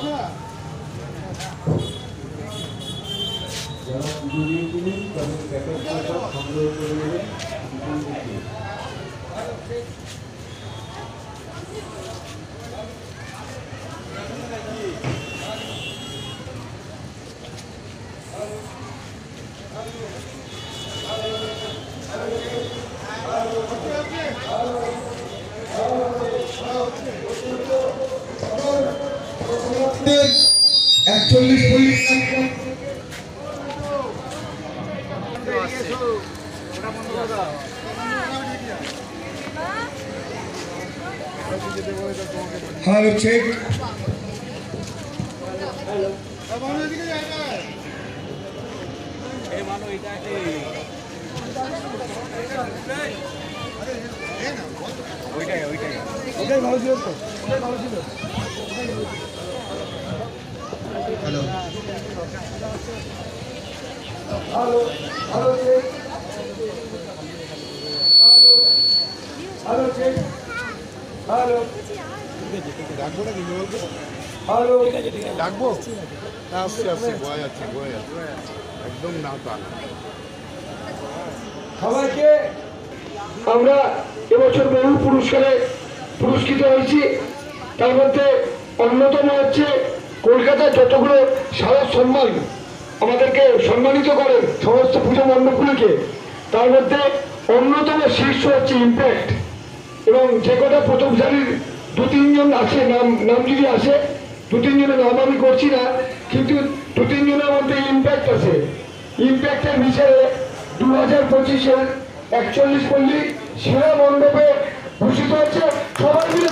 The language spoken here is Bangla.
যারা পুজো দিয়েছিলেন তাদের প্যাকেটটা সংগ্রহ করে নেবেন। Hello check hello hello hello check hello hello check hello ডাকবো না কিন্তু বলবো हेलो ডাকবো আসছে আসছে বয়া যাচ্ছে একদম না তা সবাইকে আমরা এবছর বহু পুরস্কারে পুরস্কৃত হয়েছি। তার মধ্যে অন্যতম হচ্ছে কলকাতার যতগুলো সারা সম্মান আমাদেরকে সম্মানিত করেন সমস্ত পুজো মণ্ডপগুলিকে, তার মধ্যে অন্যতম শীর্ষ হচ্ছে ইম্প্যাক্ট। এবং যে কটা প্রথম সারির দু তিনজন আছে নাম যদি আসে, দু তিনজনের নাম আমি করছি না, কিন্তু দু তিনজনের মধ্যে ইম্প্যাক্ট আছে। ইম্প্যাক্টের বিষয়ে 2025-এর 41 পল্লী সেরা মণ্ডপে ভূষিত হচ্ছে। সবাই মিলে